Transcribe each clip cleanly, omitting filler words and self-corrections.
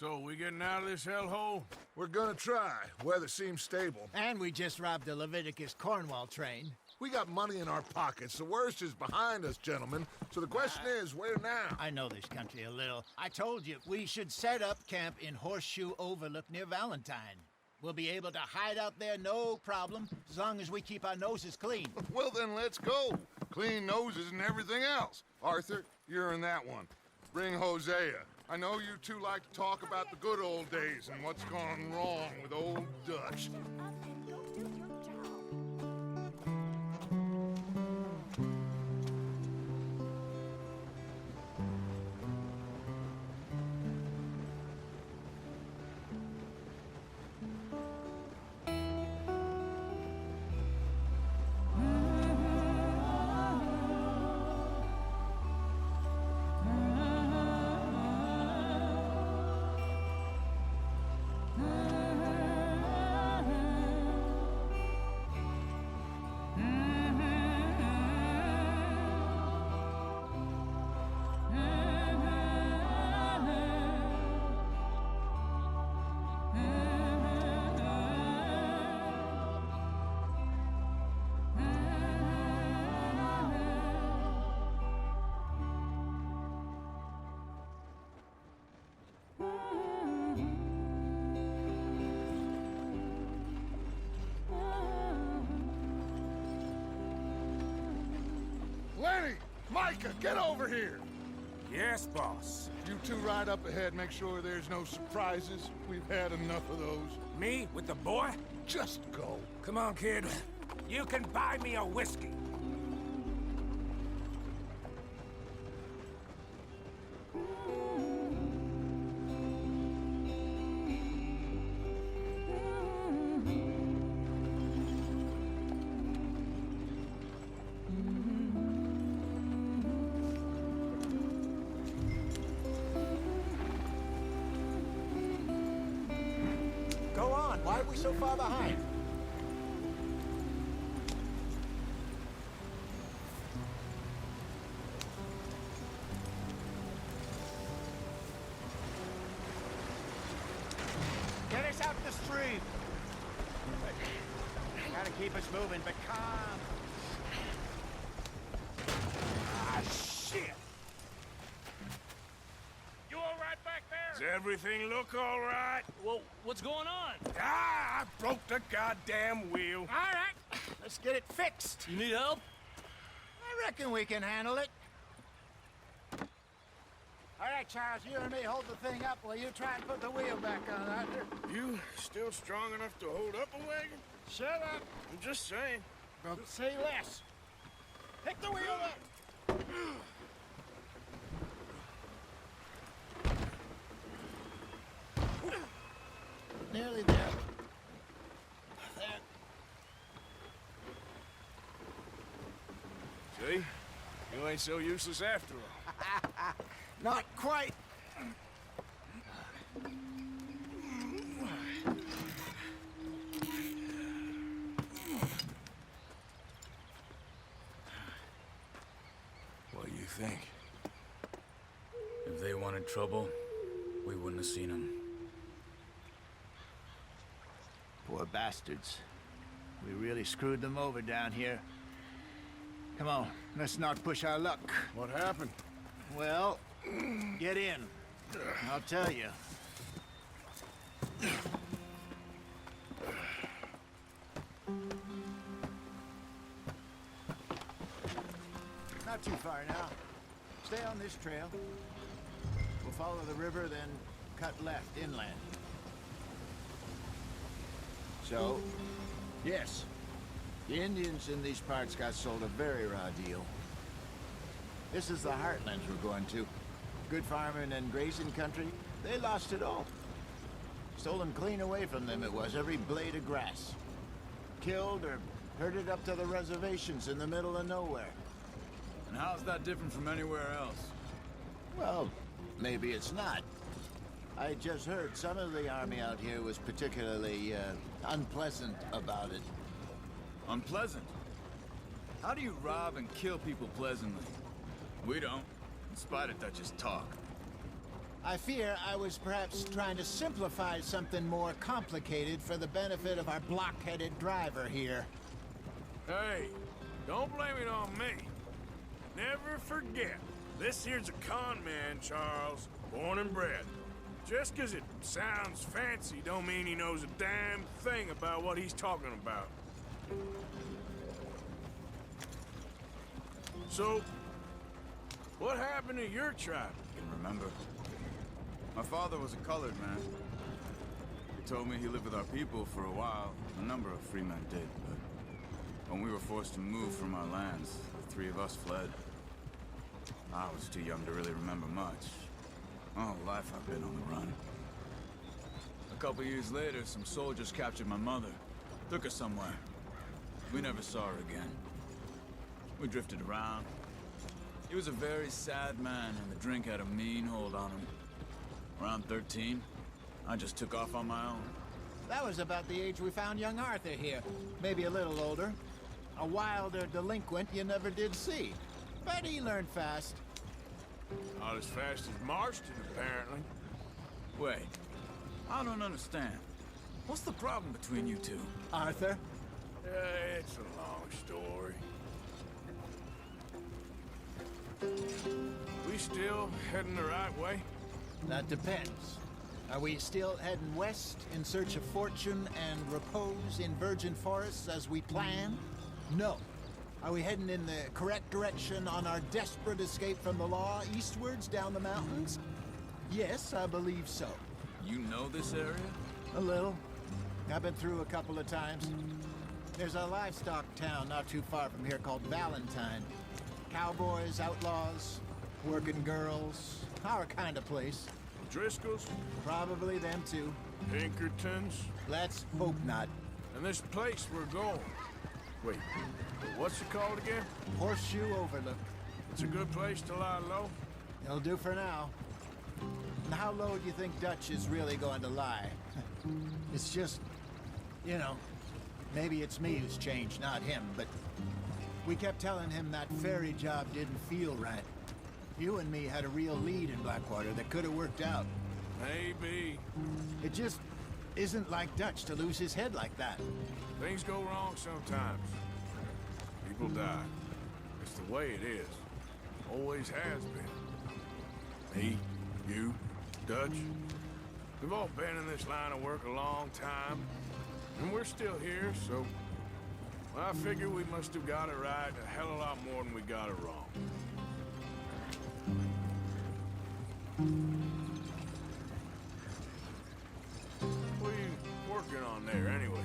So, we getting out of this hellhole? We're gonna try. Weather seems stable. And we just robbed the Leviticus Cornwall train. We got money in our pockets. The worst is behind us, gentlemen. So the question is, where now? I know this country a little. I told you, we should set up camp in Horseshoe Overlook near Valentine. We'll be able to hide out there, no problem, as long as we keep our noses clean. Well, then let's go. Clean noses and everything else. Arthur, you're in that one. Bring Hosea. I know you two like to talk about the good old days and what's gone wrong with old Dutch. Lenny! Micah, get over here! Yes, boss. You two ride up ahead, make sure there's no surprises. We've had enough of those. Me with the boy? Just go. Come on, kid. You can buy me a whiskey. Go on, why are we so far behind? Get us out the stream! Gotta keep us moving, but calm. Ah, shit! You all right back there? Does everything look all right? Well, what's going on? Ah, I broke the goddamn wheel. All right, let's get it fixed. You need help? I reckon we can handle it. All right, Charles, you and me hold the thing up while you try and put the wheel back on, Arthur. You still strong enough to hold up a wagon? Shut up. I'm just saying. Say less. Pick the wheel up. Nearly there. There. See? You ain't so useless after all. Not quite. What do you think? If they wanted trouble, we wouldn't have seen them. Poor bastards. We really screwed them over down here. Come on, let's not push our luck. What happened? Well, get in. I'll tell you. Not too far now. Stay on this trail. We'll follow the river, then cut left inland. So, yes, the Indians in these parts got sold a very raw deal. This is the heartlands we're going to. Good farming and grazing country, they lost it all. Stolen clean away from them it was, every blade of grass. Killed or herded up to the reservations in the middle of nowhere. And how's that different from anywhere else? Well, maybe it's not. I just heard some of the army out here was particularly, unpleasant about it. Unpleasant? How do you rob and kill people pleasantly? We don't, in spite of Dutch's talk. I fear I was perhaps trying to simplify something more complicated for the benefit of our block-headed driver here. Hey, don't blame it on me. Never forget, this here's a con man, Charles, born and bred. Just 'cause it sounds fancy don't mean he knows a damn thing about what he's talking about. So, what happened to your tribe? I can remember. My father was a colored man. He told me he lived with our people for a while. A number of free men did, but when we were forced to move from our lands, the three of us fled. I was too young to really remember much. My whole life I've been on the run. A couple years later, some soldiers captured my mother. Took her somewhere. We never saw her again. We drifted around. He was a very sad man, and the drink had a mean hold on him. Around 13, I just took off on my own. That was about the age we found young Arthur here. Maybe a little older. A wilder delinquent you never did see. But he learned fast. Not as fast as Marston, apparently. Wait, I don't understand. What's the problem between you two? Arthur? It's a long story. We still heading the right way? That depends. Are we still heading west in search of fortune and repose in virgin forests as we planned? No. Are we heading in the correct direction on our desperate escape from the law eastwards down the mountains? Yes, I believe so. You know this area? A little. I've been through a couple of times. There's a livestock town not too far from here called Valentine. Cowboys, outlaws, working girls, our kind of place. Driscoll's? Probably them too. Pinkertons? Let's hope not. And this place we're going. Wait, what's it called again? Horseshoe Overlook. It's a good place to lie low? It'll do for now. And how low do you think Dutch is really going to lie? It's just, you know, maybe it's me who's changed, not him, but we kept telling him that ferry job didn't feel right. You and me had a real lead in Blackwater that could have worked out. Maybe. It just isn't like Dutch to lose his head like that. Things go wrong sometimes. People die. It's the way it is. Always has been. Me, you, Dutch. We've all been in this line of work a long time. And we're still here, so... I figure we must have got it right a hell of a lot more than we got it wrong. What are you working on there, anyway?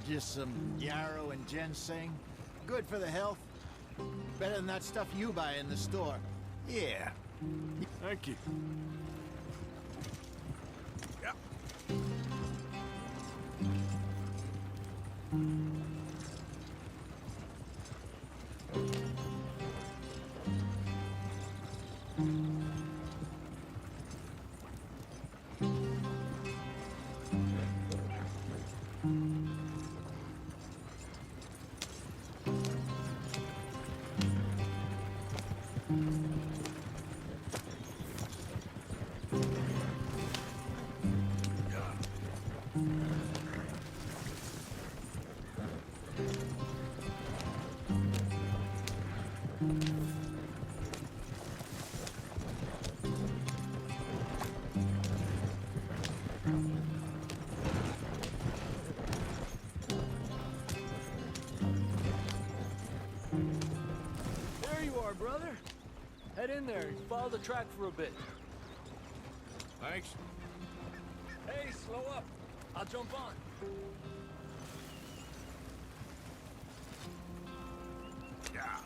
Just some yarrow and ginseng. Good for the health. Better than that stuff you buy in the store. Yeah. Thank you. Yeah. There you are, brother. Head in there and follow the track for a bit. Thanks. Hey, slow up. I'll jump on. Yeah.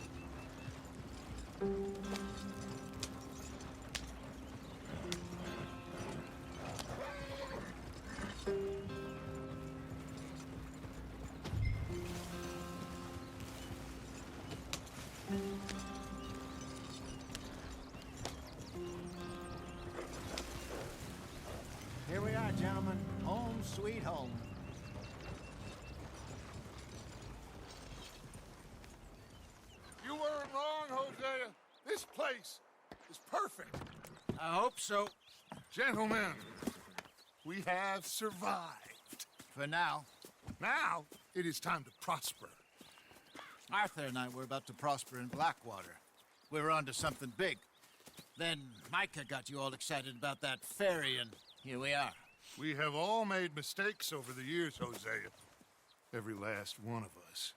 Here we are, gentlemen. Home sweet home. You weren't wrong, Hosea. This place is perfect. I hope so. Gentlemen, we have survived. For now. Now, it is time to prosper. Arthur and I were about to prosper in Blackwater. We were onto something big. Then Micah got you all excited about that ferry, and here we are. We have all made mistakes over the years, Hosea. Every last one of us.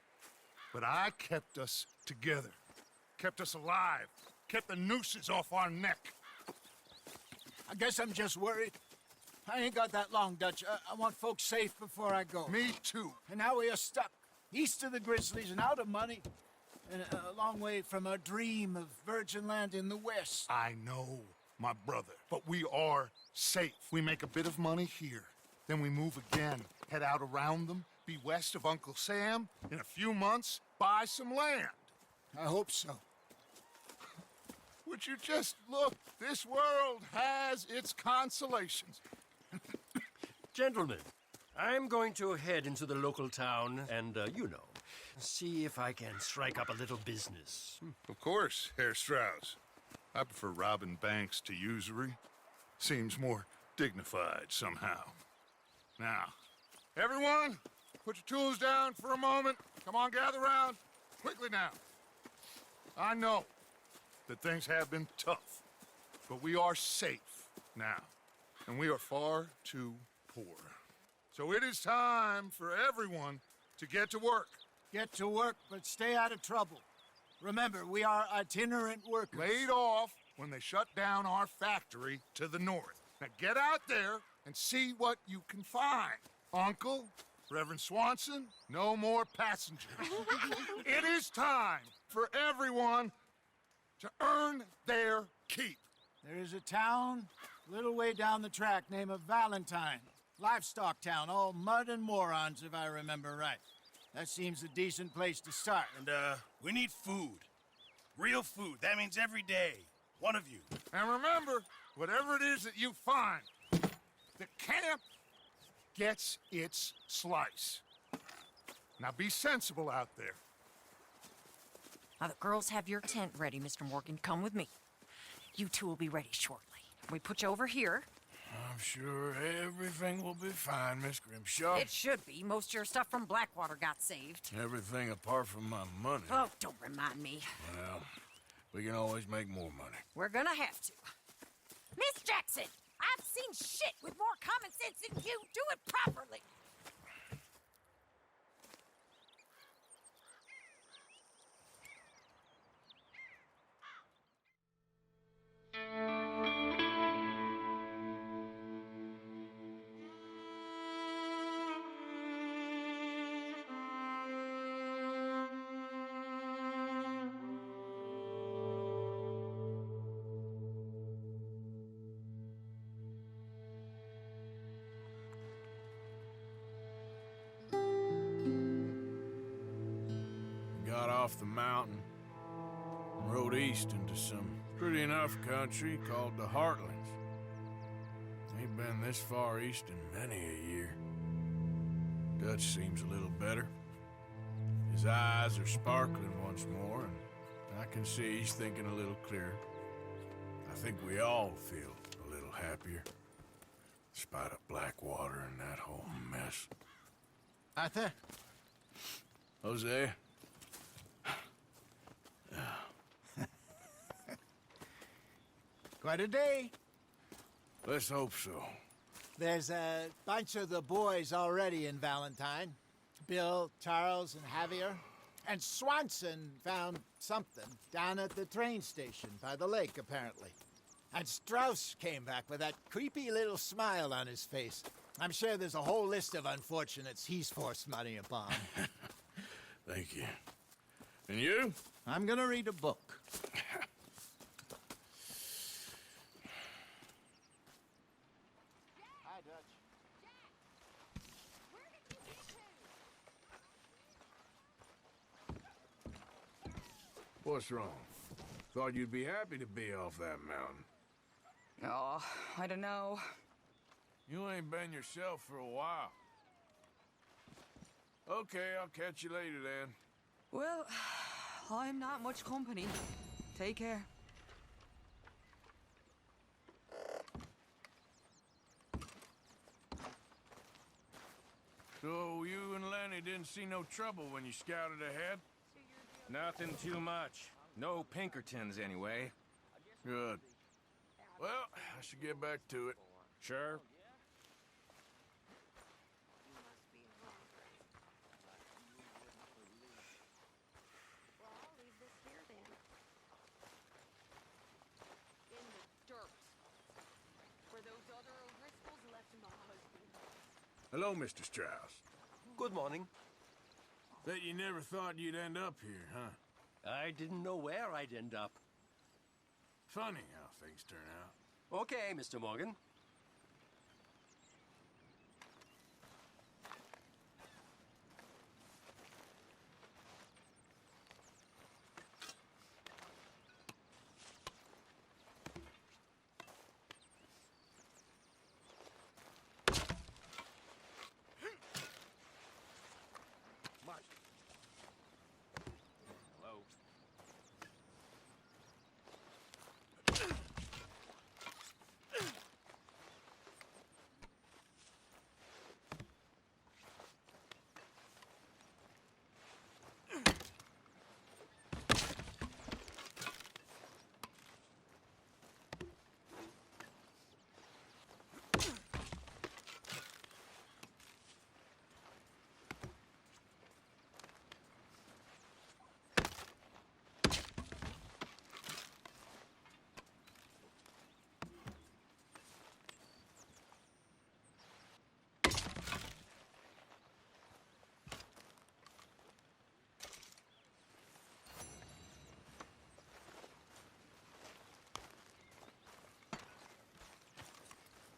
But I kept us together. Kept us alive. Kept the nooses off our neck. I guess I'm just worried. I ain't got that long, Dutch. I want folks safe before I go. Me too. And now we are stuck, east of the Grizzlies and out of money, and a long way from our dream of virgin land in the west. I know, my brother, but we are safe. We make a bit of money here, then we move again, head out around them, be west of Uncle Sam, in a few months, buy some land. I hope so. Would you just look? This world has its consolations. Gentlemen, I'm going to head into the local town and, see if I can strike up a little business. Of course, Herr Strauss. I prefer robbing banks to usury. Seems more dignified somehow. Now, everyone, put your tools down for a moment. Come on, gather round. Quickly now. I know that things have been tough, but we are safe now, and we are far too poor. So it is time for everyone to get to work. Get to work, but stay out of trouble. Remember, we are itinerant workers. Laid off when they shut down our factory to the north. Now get out there and see what you can find. Uncle, Reverend Swanson, no more passengers. It is time for everyone to earn their keep. There is a town a little way down the track named Valentine. Livestock town, all mud and morons, if I remember right. That seems a decent place to start. And, we need food. Real food. That means every day. One of you. And remember, whatever it is that you find, the camp gets its slice. Now be sensible out there. Now the girls have your tent ready, Mr. Morgan. Come with me. You two will be ready shortly. We put you over here. I'm sure everything will be fine, Miss Grimshaw. It should be. Most of your stuff from Blackwater got saved. Everything apart from my money. Oh, don't remind me. Well, we can always make more money. We're gonna have to. Miss Jackson, I've seen shit with more common sense than you. Do it properly. Got off the mountain and rode east into some pretty enough country called the Heartlands. Ain't been this far east in many a year. Dutch seems a little better. His eyes are sparkling once more, and I can see he's thinking a little clearer. I think we all feel a little happier, despite of Blackwater and that whole mess. Arthur? Hosea? Quite a day. Let's hope so. There's a bunch of the boys already in Valentine. Bill, Charles, and Javier. And Swanson found something down at the train station by the lake, apparently. And Strauss came back with that creepy little smile on his face. I'm sure there's a whole list of unfortunates he's forced money upon. Thank you. And you? I'm gonna read a book. Hi, Dutch. What's wrong? Thought you'd be happy to be off that mountain. Oh, I don't know. You ain't been yourself for a while. Okay, I'll catch you later then. Well, I'm not much company. Take care. So you and Lenny didn't see no trouble when you scouted ahead? Nothing too much. No Pinkertons, anyway. Good. Well, I should get back to it. Sure. Well, I'll leave this here then. In the dirt. Where those other O'Driscolls left my husband. Hello, Mr. Strauss. Good morning. Bet you never thought you'd end up here, huh? I didn't know where I'd end up. Funny how things turn out. Okay, Mr. Morgan. Hello.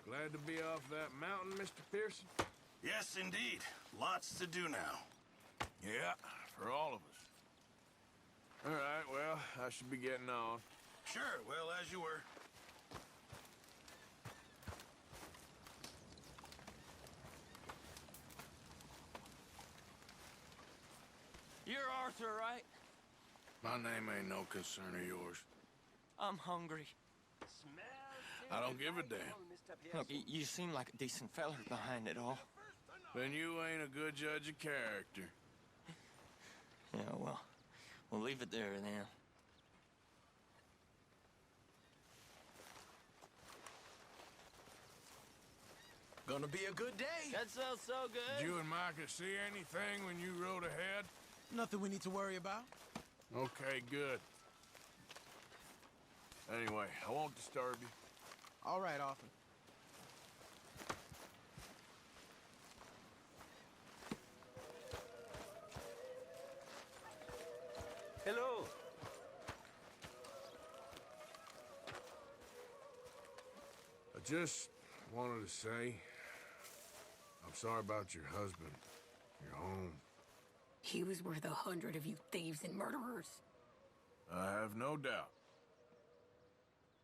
Glad to be off that mountain, Mr. Pearson? Yes, indeed. Lots to do now. Yeah, for all of us. All right, well, I should be getting on. Sure, well, as you were. You're Arthur, right? My name ain't no concern of yours. I'm hungry. I don't give a damn. Look, you seem like a decent fella behind it all. Then you ain't a good judge of character. Yeah, well, we'll leave it there then. Gonna be a good day. That sounds so good. Did you and Micah see anything when you rode ahead? Nothing we need to worry about. Okay, good. Anyway, I won't disturb you. All right, Arthur. Hello. I just wanted to say, I'm sorry about your husband, your home. He was worth 100 of you thieves and murderers. I have no doubt.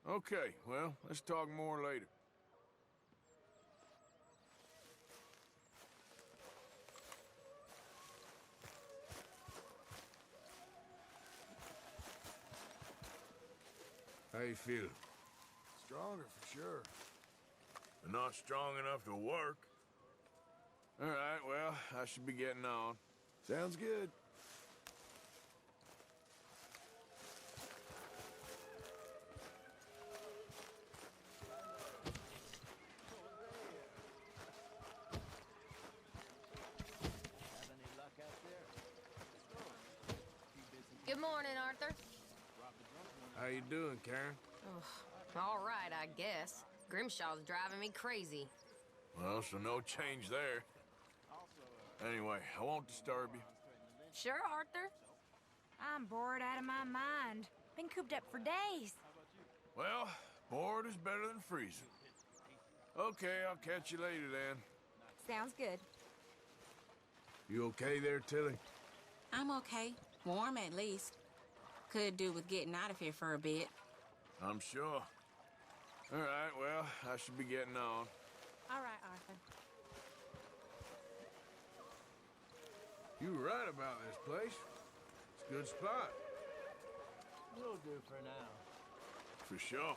Okay, well, let's talk more later. How you feeling? Stronger for sure. But not strong enough to work. All right, well, I should be getting on. Sounds good. Good morning, Arthur. How you doing, Karen? All right, I guess. Grimshaw's driving me crazy. Well, so no change there. Anyway, I won't disturb you. Sure, Arthur. I'm bored out of my mind. Been cooped up for days. Well, bored is better than freezing. Okay, I'll catch you later then. Sounds good. You okay there, Tilly? I'm okay. Warm at least. Could do with getting out of here for a bit. I'm sure. All right, well, I should be getting on. All right, Arthur. You were right about this place. It's a good spot. Will do for now. For sure.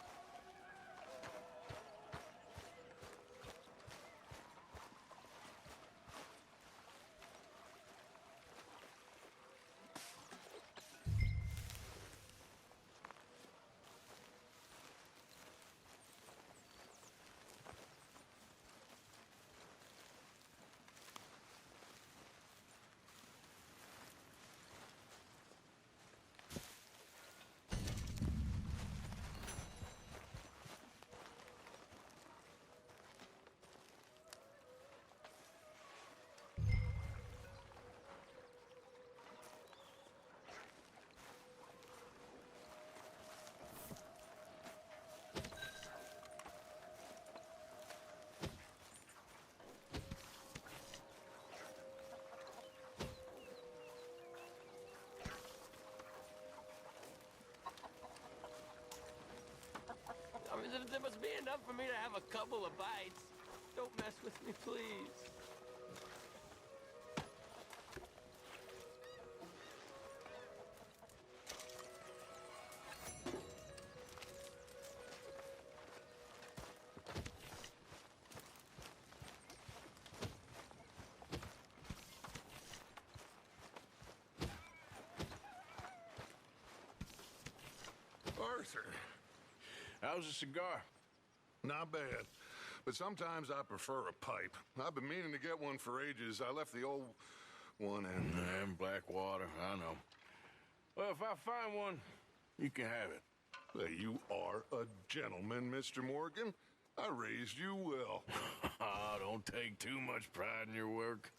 enough for me to have a couple of bites. Don't mess with me, please. Arthur, How's the cigar? not bad. But sometimes I prefer a pipe. I've been meaning to get one for ages. I left the old one in... And Blackwater, I know. Well, if I find one, you can have it. Hey, you are a gentleman, Mr. Morgan. I raised you well. Don't take too much pride in your work.